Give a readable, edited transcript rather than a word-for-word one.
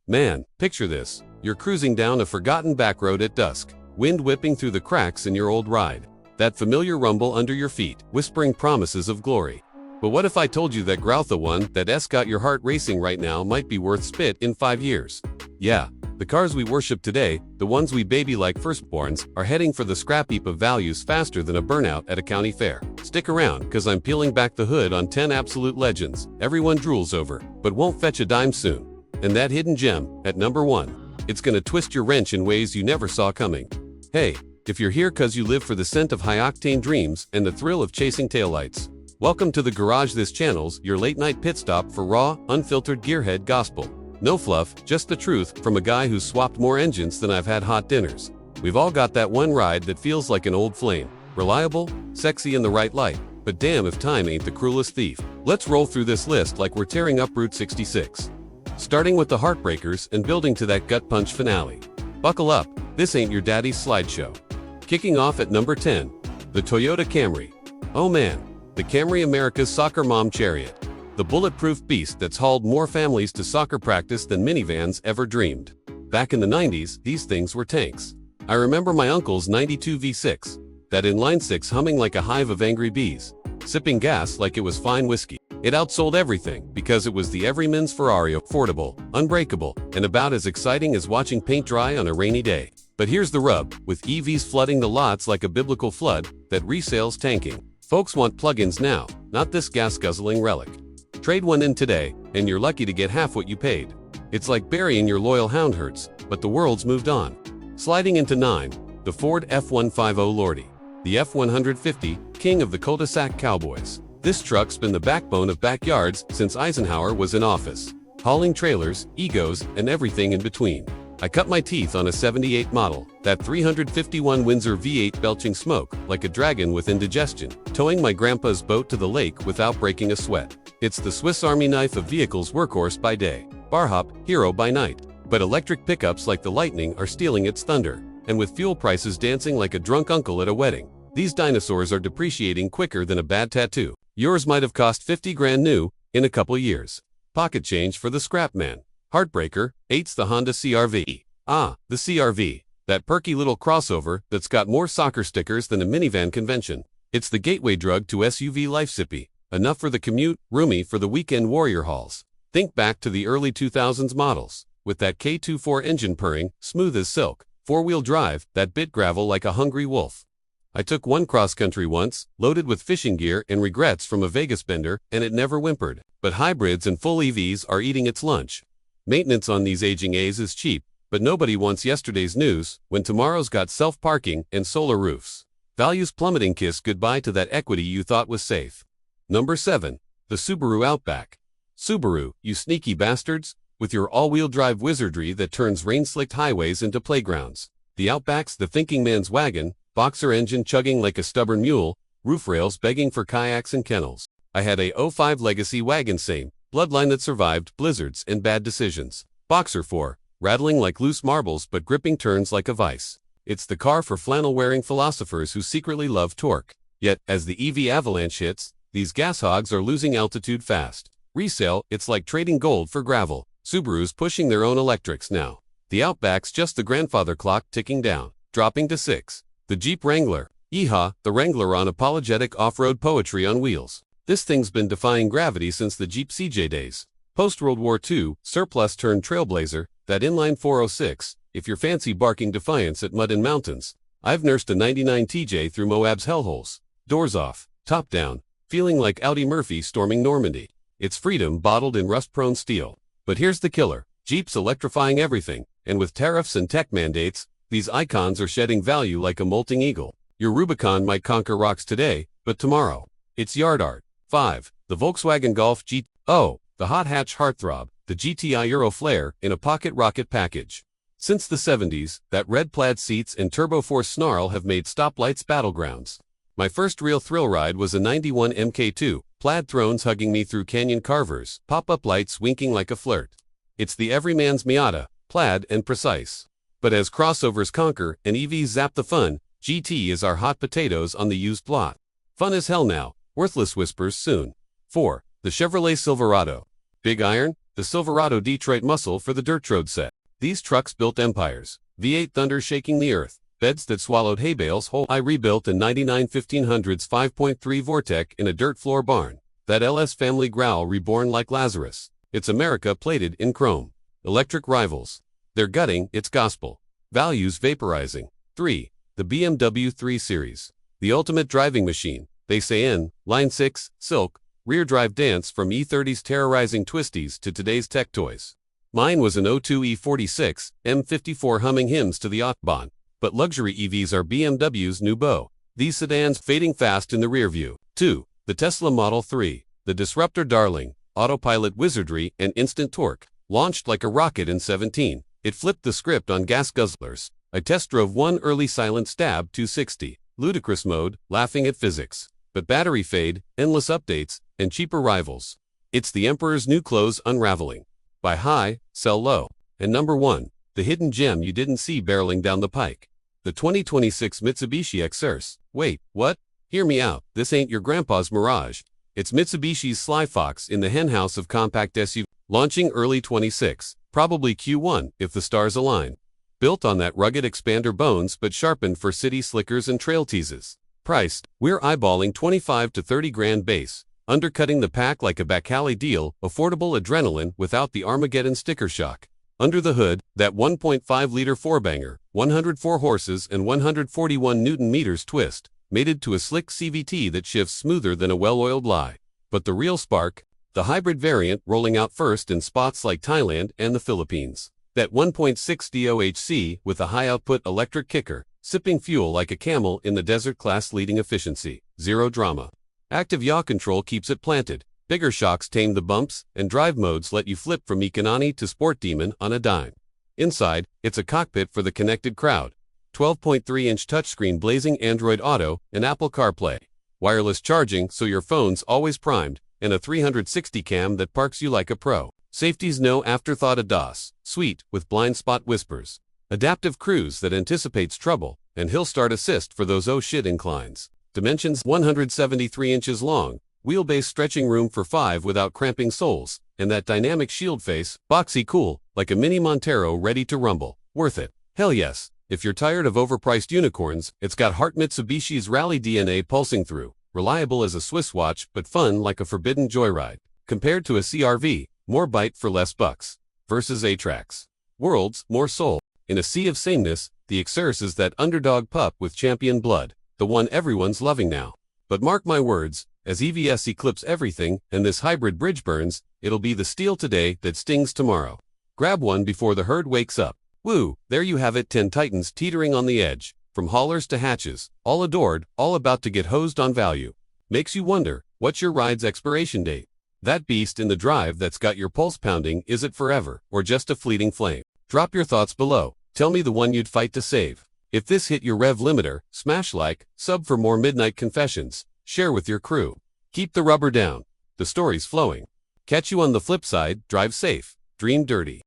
Man, picture this. You're cruising down a forgotten back road at dusk, wind whipping through the cracks in your old ride. That familiar rumble under your feet, whispering promises of glory. But what if I told you that Growth, the one that's got your heart racing right now, might be worth spit in 5 years? Yeah, the cars we worship today, the ones we baby like firstborns, are heading for the scrap heap of values faster than a burnout at a county fair. Stick around, cause I'm peeling back the hood on 10 absolute legends everyone drools over, but won't fetch a dime soon. And that hidden gem, at number 1. It's gonna twist your wrench in ways you never saw coming. Hey, if you're here cause you live for the scent of high-octane dreams and the thrill of chasing taillights, welcome to the garage. This channel's your late-night pit stop for raw, unfiltered gearhead gospel. No fluff, just the truth from a guy who's swapped more engines than I've had hot dinners. We've all got that one ride that feels like an old flame. Reliable, sexy in the right light, but damn if time ain't the cruelest thief. Let's roll through this list like we're tearing up Route 66. Starting with the heartbreakers and building to that gut punch finale. Buckle up, this ain't your daddy's slideshow. Kicking off at number 10, the Toyota Camry. Oh man, the Camry, America's soccer mom chariot. The bulletproof beast that's hauled more families to soccer practice than minivans ever dreamed. Back in the 90s, these things were tanks. I remember my uncle's 92 V6, that inline six humming like a hive of angry bees, sipping gas like it was fine whiskey. It outsold everything because it was the everyman's Ferrari, affordable, unbreakable, and about as exciting as watching paint dry on a rainy day. But here's the rub, with EVs flooding the lots like a biblical flood, that resale's tanking. Folks want plug-ins now, not this gas-guzzling relic. Trade one in today, and you're lucky to get half what you paid. It's like burying your loyal hound herds, but the world's moved on. Sliding into 9, the Ford F-150 Lordy. The F-150, king of the cul-de-sac cowboys. This truck's been the backbone of backyards since Eisenhower was in office, hauling trailers, egos, and everything in between. I cut my teeth on a 78 model, that 351 Windsor V8 belching smoke like a dragon with indigestion, towing my grandpa's boat to the lake without breaking a sweat. It's the Swiss Army knife of vehicles, workhorse by day, barhop, hero by night. But electric pickups like the Lightning are stealing its thunder, and with fuel prices dancing like a drunk uncle at a wedding, these dinosaurs are depreciating quicker than a bad tattoo. Yours might have cost 50 grand new in a couple years. Pocket change for the scrap man. Heartbreaker, 8's the Honda CR-V. Ah, the CR-V. That perky little crossover that's got more soccer stickers than a minivan convention. It's the gateway drug to SUV life. Sippy. Enough for the commute, roomy for the weekend warrior hauls. Think back to the early 2000s models, with that K24 engine purring, smooth as silk, four-wheel drive, that bit gravel like a hungry wolf. I took one cross-country once, loaded with fishing gear and regrets from a Vegas bender, and it never whimpered. But hybrids and full EVs are eating its lunch. Maintenance on these aging A's is cheap, but nobody wants yesterday's news when tomorrow's got self-parking and solar roofs. Values plummeting. Kiss goodbye to that equity you thought was safe. Number 7, the Subaru Outback. Subaru, you sneaky bastards, with your all-wheel drive wizardry that turns rain-slicked highways into playgrounds. The Outback's the thinking man's wagon, boxer engine chugging like a stubborn mule, roof rails begging for kayaks and kennels. I had a '05 legacy wagon, same bloodline that survived blizzards and bad decisions. Boxer 4, rattling like loose marbles but gripping turns like a vice. It's the car for flannel-wearing philosophers who secretly love torque. Yet, as the EV avalanche hits, these gas hogs are losing altitude fast. Resale, it's like trading gold for gravel. Subaru's pushing their own electrics now. The Outback's just the grandfather clock ticking down, dropping to 6. The Jeep Wrangler. Yeehaw, the Wrangler on apologetic off-road poetry on wheels. This thing's been defying gravity since the Jeep CJ days. Post-World War II, surplus turned trailblazer, that inline 406, if you're fancy barking defiance at mud and mountains. I've nursed a 99 TJ through Moab's hellholes. Doors off, top down, feeling like Audie Murphy storming Normandy. It's freedom bottled in rust-prone steel. But here's the killer. Jeep's electrifying everything, and with tariffs and tech mandates, these icons are shedding value like a molting eagle. Your Rubicon might conquer rocks today, but tomorrow, it's yard art. 5. The Volkswagen Golf GT. Oh, the hot hatch heartthrob, the GTI Euro Flare in a pocket rocket package. Since the 70s, that red plaid seats and turbo force snarl have made stoplights battlegrounds. My first real thrill ride was a 91 MK2, plaid thrones hugging me through canyon carvers, pop-up lights winking like a flirt. It's the everyman's Miata, plaid and precise. But as crossovers conquer and EVs zap the fun, GT is our hot potatoes on the used lot. Fun as hell now, worthless whispers soon. 4. The Chevrolet Silverado. Big iron, The Silverado Detroit Muscle for the Dirt Road set. These trucks built empires. V8 thunder shaking the earth. Beds that swallowed hay bales whole. I rebuilt a 99 1500s 5.3 Vortec in a dirt floor barn. That LS family growl reborn like Lazarus. It's America plated in chrome. Electric rivals. They're gutting, it's gospel. Values vaporizing. 3. The BMW 3 Series. The ultimate driving machine. They say in Line 6, Silk, rear drive dance from E30's terrorizing twisties to today's tech toys. Mine was an 02 E46, M54 humming hymns to the Autobahn. But luxury EVs are BMW's new beau. These sedans fading fast in the rear view. 2. The Tesla Model 3. The disruptor darling, autopilot wizardry and instant torque. Launched like a rocket in 17. It flipped the script on gas guzzlers. I test drove one early silent stab 260. Ludicrous mode, laughing at physics. But battery fade, endless updates, and cheaper rivals. It's the Emperor's new clothes unraveling. Buy high, sell low. And number 1. The hidden gem you didn't see barreling down the pike. The 2026 Mitsubishi Xers. Wait, what? Hear me out, this ain't your grandpa's Mirage. It's Mitsubishi's Sly Fox in the henhouse of compact SUV. Launching early 26, probably Q1 if the stars align. Built on that rugged expander bones but sharpened for city slickers and trail teases. Priced, we're eyeballing 25 to 30 grand base. Undercutting the pack like a Bacali deal, affordable adrenaline without the Armageddon sticker shock. Under the hood, that 1.5-liter four-banger, 104 horses and 141 Newton-meters twist, mated to a slick CVT that shifts smoother than a well-oiled lie. But the real spark? The hybrid variant rolling out first in spots like Thailand and the Philippines. That 1.6 DOHC with a high-output electric kicker, sipping fuel like a camel in the desert class leading efficiency. Zero drama. Active yaw control keeps it planted. Bigger shocks tame the bumps, and drive modes let you flip from Economy to Sport Demon on a dime. Inside, it's a cockpit for the connected crowd. 12.3-inch touchscreen blazing Android Auto and Apple CarPlay. Wireless charging so your phone's always primed, and a 360 cam that parks you like a pro. Safety's no afterthought ADAS, sweet with blind spot whispers. Adaptive cruise that anticipates trouble, and hill start assist for those oh shit inclines. Dimensions 173 inches long, wheelbase stretching room for 5 without cramping soles, and that dynamic shield face, boxy cool, like a mini Montero ready to rumble. Worth it. Hell yes. If you're tired of overpriced unicorns, it's got heart Mitsubishi's rally DNA pulsing through. Reliable as a Swiss watch, but fun like a forbidden joyride. Compared to a CR-V, more bite for less bucks. Versus A-Trax. Worlds, more soul. In a sea of sameness, the Xers is that underdog pup with champion blood. The one everyone's loving now. But mark my words, as EVS eclipse everything and this hybrid bridge burns, it'll be the steal today that stings tomorrow. Grab one before the herd wakes up. Woo, there you have it, 10 titans teetering on the edge. From haulers to hatches, all adored, all about to get hosed on value. Makes you wonder, what's your ride's expiration date? That beast in the drive that's got your pulse pounding, is it forever, or just a fleeting flame? Drop your thoughts below. Tell me the one you'd fight to save. If this hit your rev limiter, smash like, sub for more midnight confessions, share with your crew. Keep the rubber down. The story's flowing. Catch you on the flip side, drive safe, dream dirty.